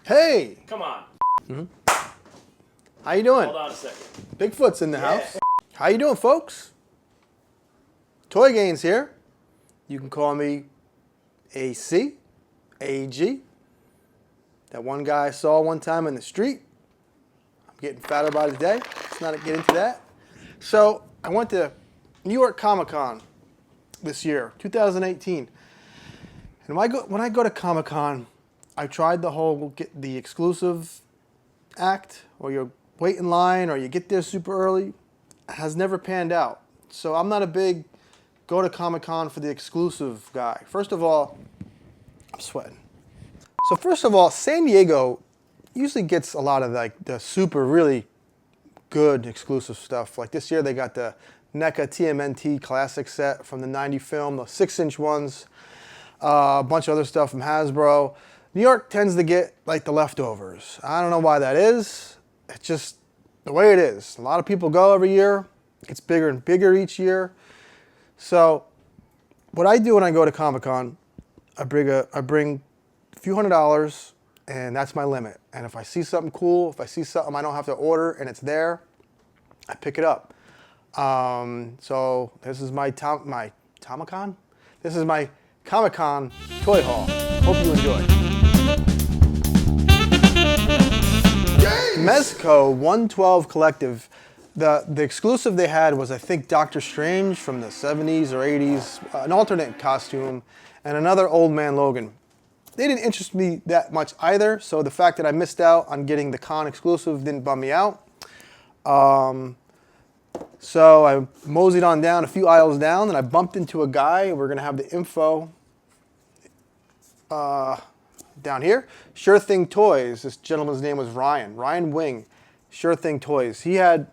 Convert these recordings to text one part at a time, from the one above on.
Hey! Come on. How you doing? Hold on a second. Bigfoot's in the house. How you doing, folks? Toy Gains here. You can call me AC, AG. That one guy I saw one time in the street. I'm getting fatter by the day. Let's not get into that. So I went to New York Comiccon this year, 2018. And when I go to Comic-Con, I tried the whole get the exclusive act, or you wait in line, or you get there super early. It has never panned out. So I'm not a big go to Comic-Con for the exclusive guy. First of all, I'm sweating. So first of all, San Diego usually gets a lot of like the super really good exclusive stuff. Like this year they got the NECA TMNT classic set from the 90 film, the 6-inch ones, a bunch of other stuff from Hasbro. New York tends to get like the leftovers. I don't know why that is. It's just the way it is. A lot of people go every year. It gets bigger and bigger each year. So what I do when I go to Comic-Con, I bring a few $100s, and that's my limit. And if I see something cool, if I see something I don't have to order and it's there, I pick it up. So this is my Comic-Con? This is my Comic-Con toy haul. Hope you enjoy. Mezco 112 Collective. The exclusive they had was, I think, Doctor Strange from the 70s or 80s, an alternate costume, and another Old Man Logan. They didn't interest me that much either, so the fact that I missed out on getting the con exclusive didn't bum me out. So I moseyed on down a few aisles down, and I bumped into a guy. We're going to have the info down here. Sure Thing Toys. This gentleman's name was Ryan Wing. Sure Thing Toys. He had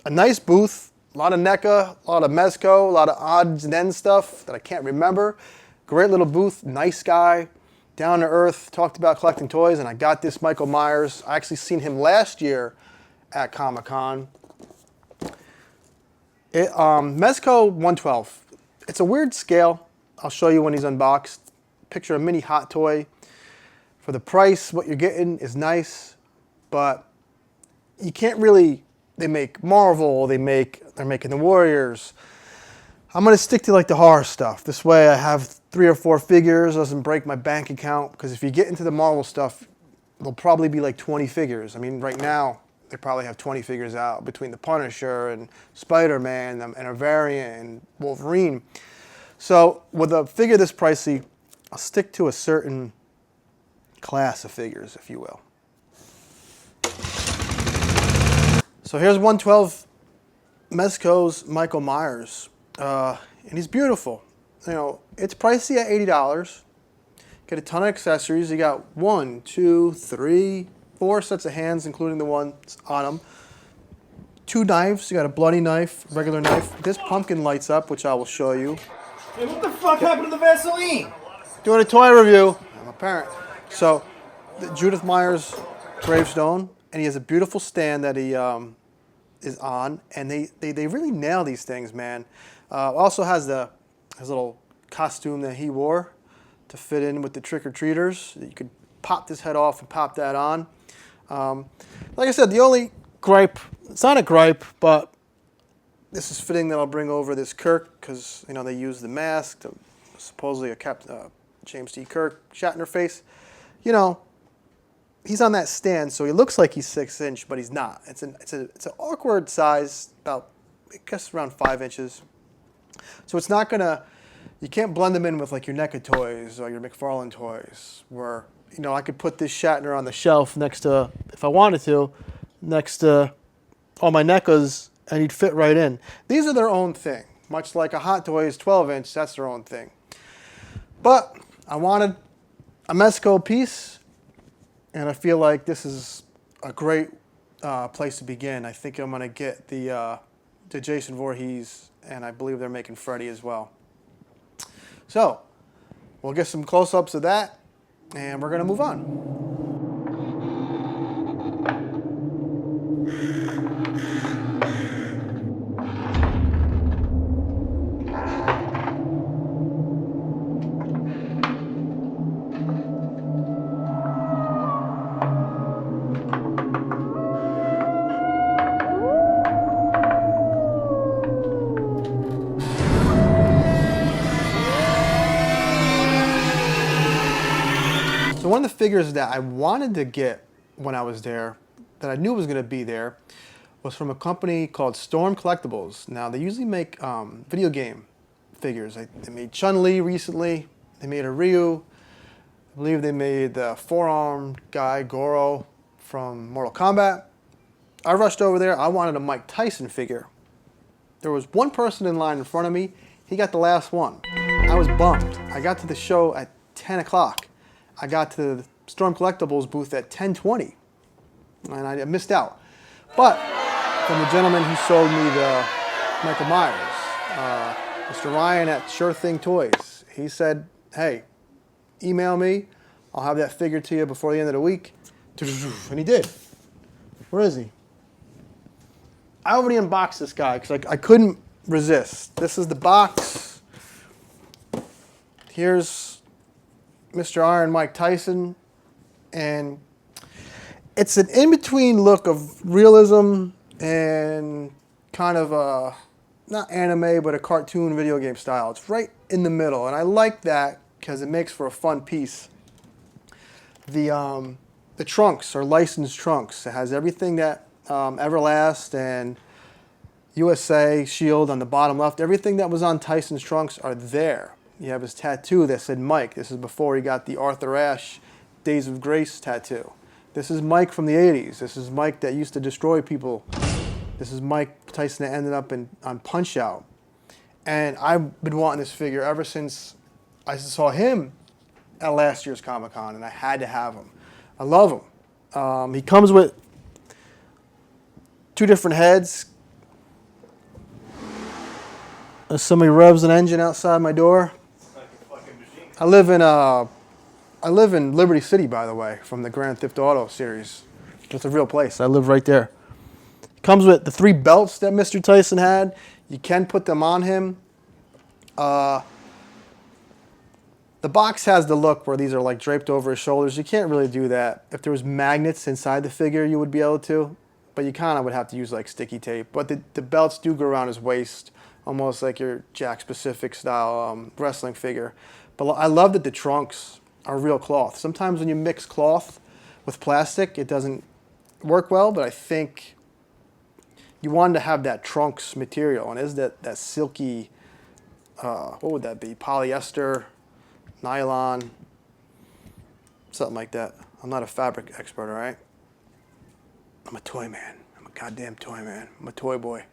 a nice booth, a lot of NECA, a lot of Mezco, a lot of odds and ends stuff that I can't remember. Great little booth, nice guy, down to earth, talked about collecting toys, and I got this Michael Myers. I actually seen him last year at Comic-Con. Mezco 112. It's a weird scale. I'll show you when he's unboxed. Picture a mini hot toy. For the price, what you're getting is nice, but you can't really. They make Marvel. They're making the Warriors. I'm gonna stick to like the horror stuff. This way, I have 3 or 4 figures. Doesn't break my bank account, because if you get into the Marvel stuff, there'll probably be like 20 figures. I mean, right now they probably have 20 figures out between the Punisher and Spider-Man and a variant and Wolverine. So with a figure this pricey, I'll stick to a certain class of figures, if you will. So here's 112 Mezco's Michael Myers, and he's beautiful. You know, it's pricey at $80. Get a ton of accessories. You got 1, 2, 3, 4 sets of hands, including the ones on him. 2 knives. You got a bloody knife, regular knife. This pumpkin lights up, which I will show you. Hey, what the fuck happened to the Vaseline? Doing a toy review. I'm a parent. So, the Judith Myers gravestone, and he has a beautiful stand that he is on, and they really nail these things, man. Also has his little costume that he wore to fit in with the trick-or-treaters. You could pop this head off and pop that on. Like I said, the only gripe, it's not a gripe, but this is fitting that I'll bring over this Kirk, because you know they use the mask to supposedly a James T. Kirk Shatner face. You know, he's on that stand, so he looks like he's 6-inch, but he's not. It's an awkward size, about I guess around 5 inches. So it's not gonna. You can't blend them in with like your NECA toys or your McFarlane toys, where you know I could put this Shatner on the shelf next to, if I wanted to, next to all my NECAs, and he'd fit right in. These are their own thing, much like a Hot Toys 12-inch. That's their own thing. But I wanted a Mezco piece, and I feel like this is a great place to begin. I think I'm gonna get the Jason Voorhees, and I believe they're making Freddy as well. So we'll get some close-ups of that, and we're gonna move on. figures that I wanted to get when I was there, that I knew was going to be there, was from a company called Storm Collectibles. Now, they usually make video game figures. They made Chun-Li recently. They made a Ryu. I believe they made the four-armed guy, Goro, from Mortal Kombat. I rushed over there. I wanted a Mike Tyson figure. There was one person in line in front of me. He got the last one. I was bummed. I got to the show at 10 o'clock. I got to the Storm Collectibles booth at 10:20, and I missed out. But from the gentleman who sold me the Michael Myers, Mr. Ryan at Sure Thing Toys, he said, hey, email me. I'll have that figure to you before the end of the week. And he did. Where is he? I already unboxed this guy because I couldn't resist. This is the box. Here's Mr. Iron Mike Tyson. And it's an in-between look of realism and kind of a, not anime, but a cartoon video game style. It's right in the middle. And I like that because it makes for a fun piece. The trunks are licensed trunks. It has everything that Everlast and USA Shield on the bottom left. Everything that was on Tyson's trunks are there. You have his tattoo that said Mike. This is before he got the Arthur Ashe Days of Grace tattoo. This is Mike from the 80s. This is Mike that used to destroy people. This is Mike Tyson that ended up on Punch-Out. And I've been wanting this figure ever since I saw him at last year's Comic-Con, and I had to have him. I love him. He comes with two different heads. Somebody revs an engine outside my door. It's like a fucking machine. I live in Liberty City, by the way, from the Grand Theft Auto series. It's a real place. I live right there. Comes with the 3 belts that Mr. Tyson had. You can put them on him. The box has the look where these are like draped over his shoulders. You can't really do that. If there was magnets inside the figure, you would be able to. But you kind of would have to use like sticky tape. But the belts do go around his waist, almost like your Jack Specific style wrestling figure. But I love that the trunks are real cloth. Sometimes when you mix cloth with plastic, it doesn't work well. But I think you wanted to have that trunks material. And is that silky, what would that be? Polyester, nylon, something like that. I'm not a fabric expert, all right? I'm a toy man. I'm a goddamn toy man. I'm a toy boy.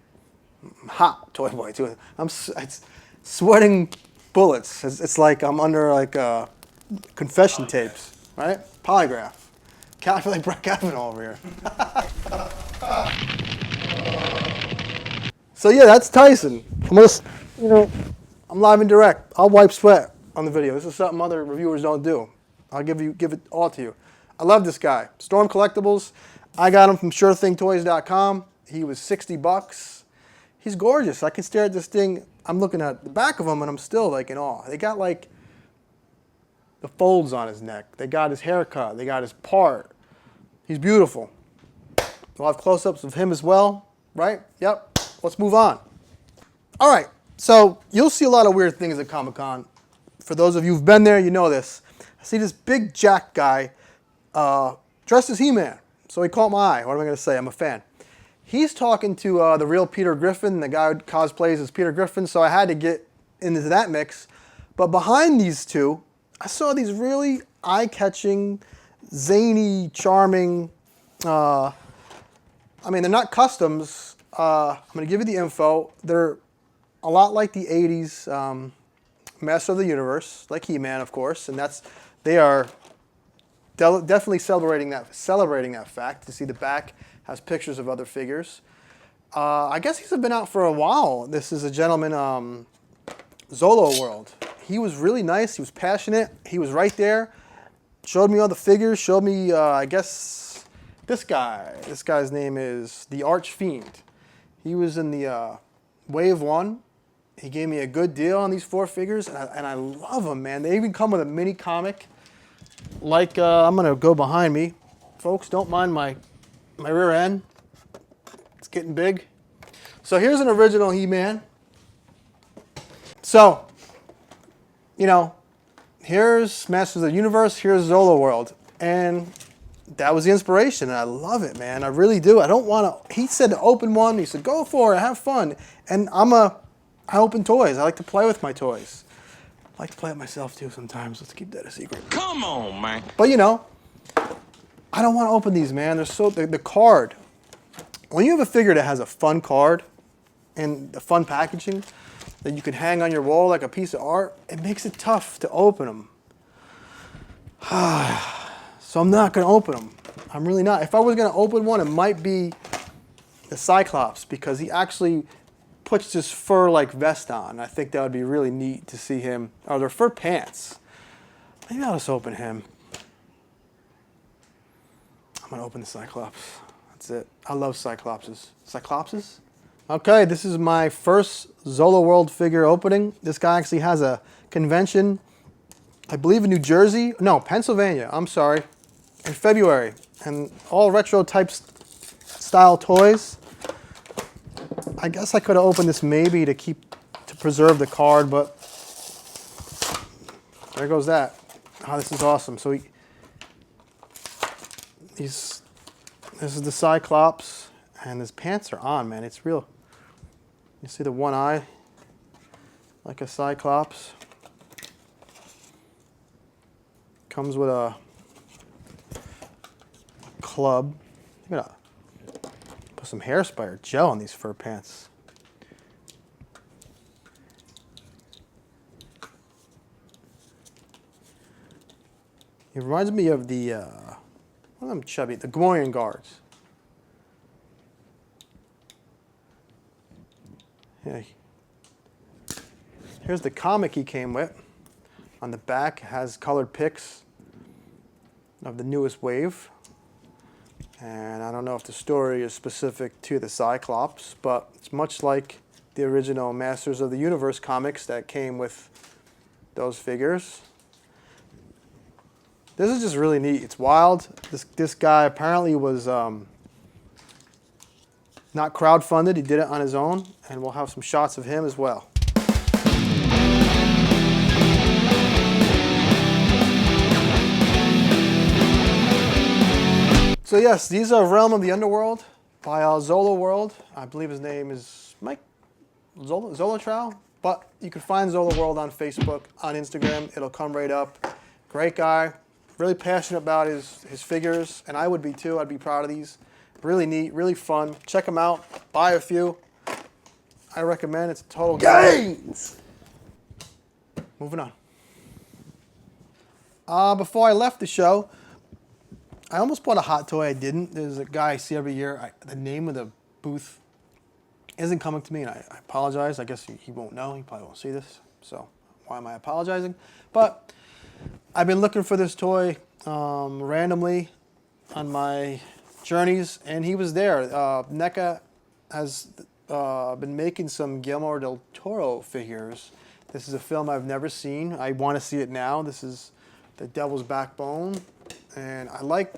I'm a hot toy boy, too. It's sweating bullets. It's like I'm under like confession tapes, right? Polygraph. I feel like Brett Kavanaugh over here. So yeah, that's Tyson. I'm live and direct. I'll wipe sweat on the video. This is something other reviewers don't do. I'll give it all to you. I love this guy. Storm Collectibles. I got him from SureThingToys.com. He was $60. He's gorgeous. I can stare at this thing. I'm looking at the back of him and I'm still like in awe. They got like the folds on his neck. They got his haircut. They got his part. He's beautiful. We'll have close-ups of him as well, right? Yep. Let's move on. All right. So you'll see a lot of weird things at Comic-Con. For those of you who've been there, you know this. I see this big jack guy dressed as HeMan. So he caught my eye. What am I going to say? I'm a fan. He's talking to the real Peter Griffin, the guy who cosplays as Peter Griffin, so I had to get into that mix. But behind these two, I saw these really eye-catching, zany, charming, they're not customs. I'm going to give you the info. They're a lot like the 80s Master of the Universe, like HeMan, of course, and they are definitely celebrating that fact. To see the back has pictures of other figures. I guess he's been out for a while. This is a gentleman, Zolo World. He was really nice. He was passionate. He was right there. Showed me all the figures. Showed me, I guess, this guy. This guy's name is the Archfiend. He was in the Wave 1. He gave me a good deal on these 4 figures, and I love them, man. They even come with a mini comic. Like, I'm going to go behind me. Folks, don't mind my rear end. It's getting big. So here's an original HeMan. So, here's Masters of the Universe, here's Zolo World. And that was the inspiration, and I love it, man. I really do. I don't want to. He said to open one. He said, go for it, have fun. And I open toys. I like to play with my toys. I like to play with myself too sometimes. Let's keep that a secret. Come on, man. But you know, I don't want to open these, man. They're so the card. When you have a figure that has a fun card and the fun packaging that you can hang on your wall like a piece of art, it makes it tough to open them. So I'm not going to open them. I'm really not. If I was going to open one, it might be the Cyclops, because he actually puts this fur-like vest on. I think that would be really neat to see him. Oh, they're fur pants. Maybe I'll just open him. I'm going to open the Cyclops. That's it. I love Cyclopses. Cyclopses? Okay, this is my first Zolo World figure opening. This guy actually has a convention, I believe in New Jersey. No, Pennsylvania. I'm sorry. In February. And all retro type style toys. I guess I could have opened this maybe to preserve the card, but there goes that. Oh, this is awesome. So this is the Cyclops, and his pants are on, man. It's real. You see the one eye, like a Cyclops. Comes with a club. I'm gonna put some hairspray or gel on these fur pants. It reminds me of the, one of them chubby, the Gamorrean guards. Yeah. Here's the comic he came with. On the back, it has colored pics of the newest wave. And I don't know if the story is specific to the Cyclops, but it's much like the original Masters of the Universe comics that came with those figures. This is just really neat. It's wild. This guy apparently was not crowdfunded. He did it on his own, and we'll have some shots of him as well. So yes, these are Realm of the Underworld by Zolo World. I believe his name is Mike Zolotrow. But you can find Zolo World on Facebook, on Instagram. It'll come right up. Great guy. Really passionate about his figures, and I would be too. I'd be proud of these. Really neat, really fun. Check them out. Buy a few. I recommend. It's a total gains. Moving on. Before I left the show, I almost bought a hot toy. I didn't. There's a guy I see every year. The name of the booth isn't coming to me, and I apologize. I guess he won't know. He probably won't see this. So why am I apologizing? But I've been looking for this toy randomly on my journeys, and he was there. NECA has been making some Guillermo del Toro figures. This is a film I've never seen. I want to see it now. This is The Devil's Backbone. And I like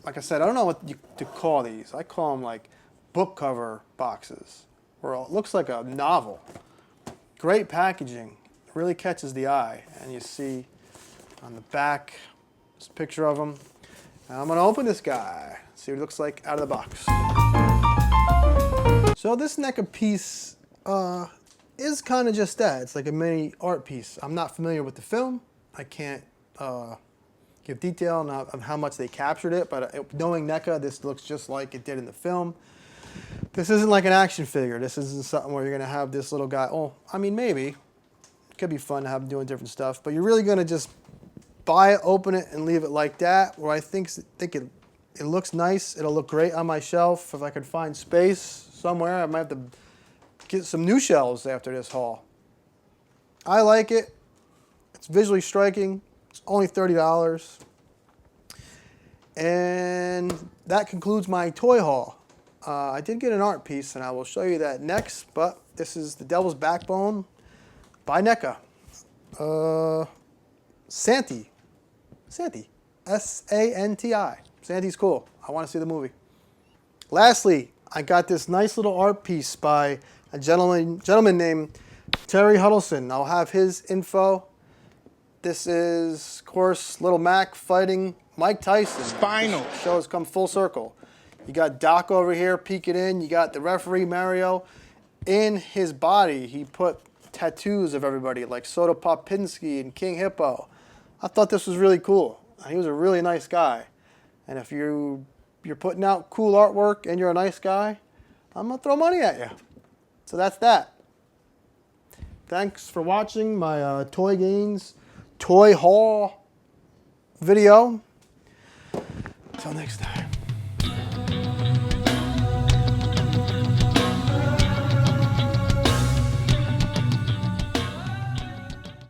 I said, I don't know what to call these. I call them like book cover boxes, where it looks like a novel. Great packaging. Really catches the eye. And you see on the back, this picture of him. And I'm going to open this guy, see what it looks like out of the box. So this NECA piece is kind of just that. It's like a mini art piece. I'm not familiar with the film. I can't give detail on how much they captured it, but knowing NECA, this looks just like it did in the film. This isn't like an action figure. This isn't something where you're going to have this little guy. Oh, I mean, maybe. It could be fun to have him doing different stuff, but you're really going to just buy it, open it, and leave it like that, where I think it looks nice. It'll look great on my shelf. If I could find space somewhere, I might have to get some new shelves after this haul. I like it. It's visually striking. It's only $30. And that concludes my toy haul. I did get an art piece, and I will show you that next, but this is The Devil's Backbone by NECA. Santi. S-A-N-T-I. Santi's cool. I want to see the movie. Lastly, I got this nice little art piece by a gentleman named Terry Huddleston. I'll have his info. This is, of course, Little Mac fighting Mike Tyson. Spinal. Shows come full circle. You got Doc over here peeking in. You got the referee, Mario. In his body, he put tattoos of everybody, like Soda Popinski and King Hippo. I thought this was really cool. He was a really nice guy. And if you're putting out cool artwork and you're a nice guy, I'm going to throw money at you. So that's that. Thanks for watching my Toy Gains Toy Haul video. Until next time.